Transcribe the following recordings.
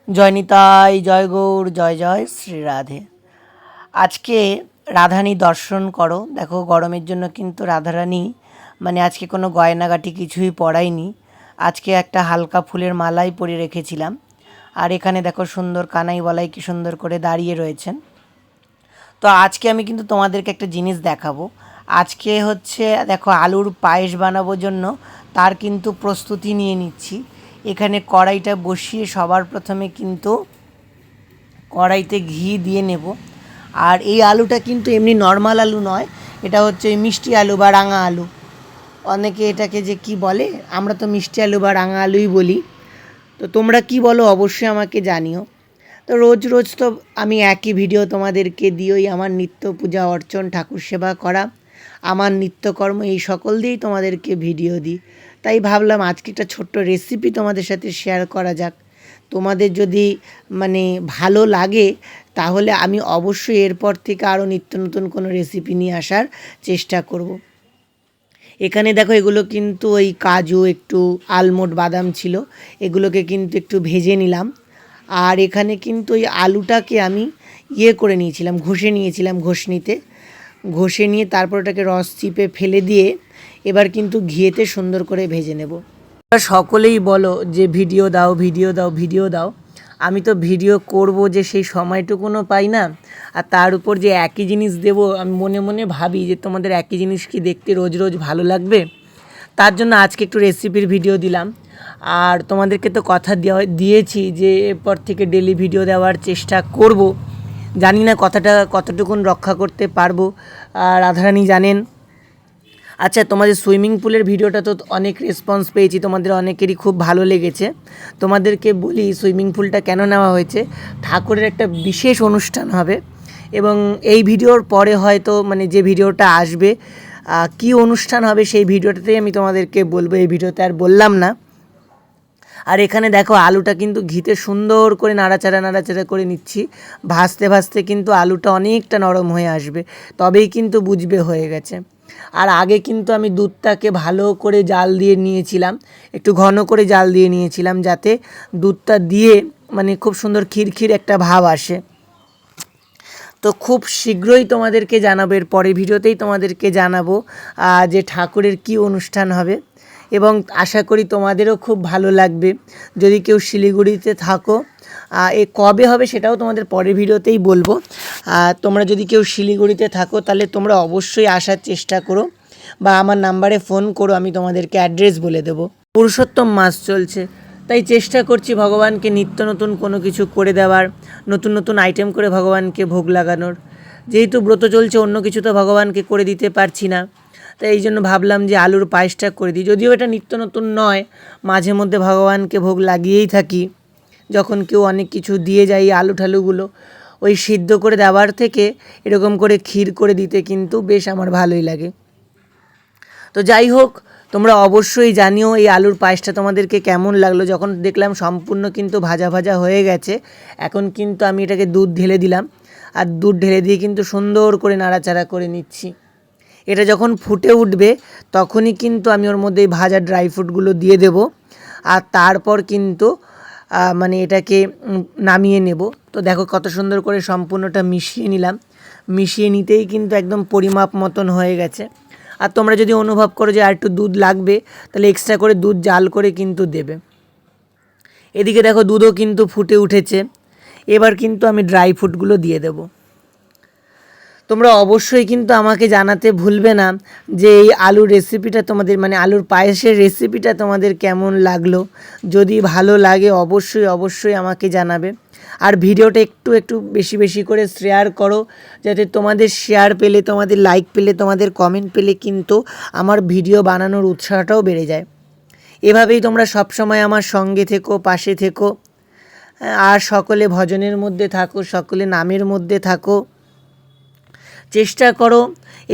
জয় নিতাই, জয় গৌর, জয় জয় শ্রী রাধে। আজকে রাধারানী দর্শন করো। দেখো গরমের জন্য কিন্তু রাধারানী আজকে কোনো গয়নাগাটি কিছুই পরাইনি। আজকে একটা হালকা ফুলের মালাই পরিয়ে রেখেছিলাম। আর এখানে দেখো সুন্দর কানাই বলাই কি সুন্দর করে দাঁড়িয়ে রয়েছেন। তো আজকে আমি কিন্তু তোমাদেরকে একটা জিনিস দেখাবো। আজকে হচ্ছে দেখো আলুর পায়েস বানাবো জন্য তার কিন্তু প্রস্তুতি নিয়ে নিচ্ছি। এখানে কড়াইটা বসিয়ে সবার প্রথমে কিন্তু কড়াইতে ঘি দিয়ে নেব। আর এই আলুটা কিন্তু এমনি নর্মাল আলু নয়, এটা হচ্ছে মিষ্টি আলু বা রাঙা আলু। অনেকে এটাকে যে কি বলে, আমরা তো মিষ্টি আলু বা রাঙা আলুই বলি। তো তোমরা কি বলো অবশ্যই আমাকে জানিও। তো রোজ রোজ তো আমি একই ভিডিও তোমাদেরকে দিই, আমার নিত্য পূজা অর্চন ঠাকুর সেবা করা, আমার নিত্যকর্ম এই সকল দিয়েই তোমাদেরকে ভিডিও দিই। তাই ভাবলাম আজকে একটা ছোট্ট রেসিপি তোমাদের সাথে শেয়ার করা যাক। তোমাদের যদি ভালো লাগে তাহলে আমি অবশ্যই এরপর থেকে আরও নিত্য নতুন কোনো রেসিপি নিয়ে আসার চেষ্টা করব। এখানে দেখো এগুলো কিন্তু ওই কাজু, একটু আলমন্ড, বাদাম ছিল, এগুলোকে কিন্তু একটু ভেজে নিলাম। আর এখানে কিন্তু ওই আলুটাকে আমি করে নিয়েছিলাম, ঘষে নিয়েছিলাম ঘষনিতে। ঘষে নিয়ে তারপর ওটাকে রস চিপে ফেলে দিয়ে এবার কিন্তু ঘিয়েতে সুন্দর করে ভেজে নেব। সকলেই বলো যে ভিডিও দাও, ভিডিও দাও, ভিডিও দাও। আমি তো ভিডিও করব যে সেই সময়টুকুনও পাই না। আর তার উপর যে একই জিনিস দেবো, আমি মনে মনে ভাবি যে তোমাদের একই জিনিস কি দেখতে রোজ রোজ ভালো লাগবে। তার জন্য আজকে একটু রেসিপির ভিডিও দিলাম। আর তোমাদেরকে তো কথা দিয়েছি যে এরপর থেকে ডেলি ভিডিও দেওয়ার চেষ্টা করব। জানি না কথাটা কতটুকুন রক্ষা করতে পারবো, রাধারানী জানেন। আচ্ছা, তোমাদের সুইমিং পুলের ভিডিওটা তো অনেক রেসপন্স পেয়েছি, তোমাদের অনেকেরই খুব ভালো লেগেছে। তোমাদেরকে বলি সুইমিং পুলটা কেন নেওয়া হয়েছে। ঠাকুরের একটা বিশেষ অনুষ্ঠান হবে এবং এই ভিডিওর পরে হয়তো যে ভিডিওটা আসবে কি অনুষ্ঠান হবে সেই ভিডিওটাতেই আমি তোমাদেরকে বলবো, এই ভিডিওতে আর বললাম না। আর এখানে দেখো আলুটা কিন্তু ঘিতে সুন্দর করে নাড়াচাড়া করে নিচ্ছি। ভাজতে ভাজতে কিন্তু আলুটা অনেকটা নরম হয়ে আসবে, তবেই কিন্তু বুঝবে হয়ে গেছে। আর আগে কিন্তু আমি দুধটাকে ভালো করে জাল দিয়ে নিয়েছিলাম, একটু ঘন করে জাল দিয়ে নিয়েছিলাম, যাতে দুধটা দিয়ে খুব সুন্দর ক্ষীর একটা ভাব আসে। তো খুব শীঘ্রই তোমাদেরকে জানাবো, এর পরের ভিডিওতেই তোমাদেরকে জানাবো যে ঠাকুরের কি অনুষ্ঠান হবে। এবং আশা করি তোমাদেরও খুব ভালো লাগবে। যদি কেউ শিলিগুড়িতে থাকো, এ কবে হবে সেটাও তোমাদের পরের ভিডিওতেই বলবো। তোমরা যদি কেউ শিলিগুড়িতে থাকো তাহলে তোমরা অবশ্যই আসার চেষ্টা করো বা আমার নাম্বারে ফোন করো, আমি তোমাদেরকে অ্যাড্রেস বলে দেবো। পুরুষোত্তম মাস চলছে, তাই চেষ্টা করছি ভগবানকে নিত্য নতুন কোনো কিছু করে দেওয়ার, নতুন নতুন আইটেম করে ভগবানকে ভোগ লাগানোর। যেহেতু ব্রত চলছে, অন্য কিছু তো ভগবানকে করে দিতে পারছি না, তাই এই জন্য ভাবলাম যে আলুর পায়েসটা করে দিই। যদিও এটা নিত্য নতুন নয়, মাঝে মধ্যে ভগবানকে ভোগ লাগিয়েই থাকি। যখন কেউ অনেক কিছু দিয়ে যায়, আলু ঠালুগুলো ওই সিদ্ধ করে দেওয়ার থেকে এরকম করে ক্ষীর করে দিতে কিন্তু বেশ আমার ভালোই লাগে। তো যাই হোক, তোমরা অবশ্যই জানিও এই আলুর পায়েসটা তোমাদেরকে কেমন লাগলো। যখন দেখলাম সম্পূর্ণ কিন্তু ভাজা ভাজা হয়ে গেছে, এখন কিন্তু আমি এটাকে দুধ ঢেলে দিলাম। আর দুধ ঢেলে দিয়ে কিন্তু সুন্দর করে নাড়াচাড়া করে নিচ্ছি। এটা যখন ফুটে উঠবে তখনই কিন্তু আমি ওর মধ্যে এই ভাজা ড্রাই ফ্রুটগুলো দিয়ে দেব। আর তারপর কিন্তু এটাকে নামিয়ে নেব। তো দেখো কত সুন্দর করে সম্পূর্ণটা মিশিয়ে নিলাম। মিশিয়ে নিতেই কিন্তু একদম পরিমাপ মতন হয়ে গেছে। আর তোমরা যদি অনুভব করো যে আর একটু দুধ লাগবে, তাহলে এক্সট্রা করে দুধ জাল করে কিন্তু দেবে। এদিকে দেখো দুধও কিন্তু ফুটে উঠেছে। এবার কিন্তু আমি ড্রাই ফ্রুটগুলো দিয়ে দেবো। তোমরা অবশ্যই কিন্তু আমাকে জানাতে ভুলবে না যে এই আলুর রেসিপিটা তোমাদের আলুর পায়েসের রেসিপিটা তোমাদের কেমন লাগলো। যদি ভালো লাগে অবশ্যই অবশ্যই আমাকে জানাবে। আর ভিডিওটা একটু একটু বেশি বেশি করে শেয়ার করো, যাতে তোমাদের শেয়ার পেলে, তোমাদের লাইক পেলে, তোমাদের কমেন্ট পেলে কিন্তু আমার ভিডিও বানানোর উৎসাহটাও বেড়ে যায়। এভাবেই তোমরা সবসময় আমার সঙ্গে থেকো, পাশে থেকো। আর সকলে ভজনের মধ্যে থাকো, সকলে নামের মধ্যে থাকো। চেষ্টা করো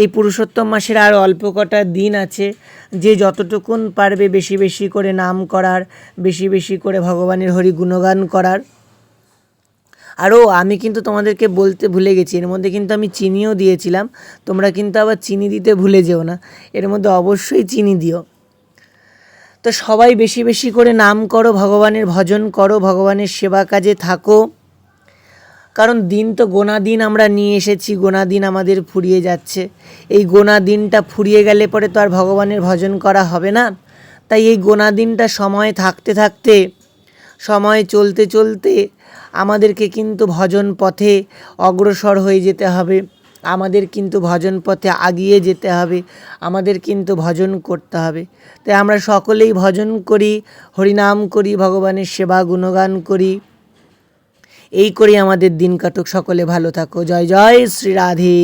এই পুরুষোত্তম মাসের আর অল্প কটা দিন আছে, যে যতটুকুন পারবে বেশি বেশি করে নাম করার, বেশি বেশি করে ভগবানের হরি গুণগান করার। আরও আমি কিন্তু তোমাদেরকে বলতে ভুলে গেছি, এর মধ্যে কিন্তু আমি চিনিও দিয়েছিলাম। তোমরা কিন্তু আবার চিনি দিতে ভুলে যেও না, এর মধ্যে অবশ্যই চিনি দিও। তো সবাই বেশি বেশি করে নাম করো, ভগবানের ভজন করো, ভগবানের সেবা কাজে থাকো। কারণ দিন তো গোনা দিন আমরা নিয়ে এসেছি, গোনা দিন আমাদের ফুরিয়ে যাচ্ছে। এই গোনা দিনটা ফুরিয়ে গেলে পরে তো আর ভগবানের ভজন করা হবে না। তাই এই গোনা দিনটা সময় থাকতে থাকতে, সময় চলতে চলতে আমাদেরকে কিন্তু ভজন পথে অগ্রসর হয়ে যেতে হবে, আমাদের কিন্তু ভজন পথে আগিয়ে যেতে হবে, আমাদের কিন্তু ভজন করতে হবে। তাই আমরা সকলেই ভজন করি, হরিনাম করি, ভগবানের সেবা গুণগান করি। এই করেই আমাদের দিন কাটুক। সকলে ভালো থাকো। জয় জয় শ্রী রাধে।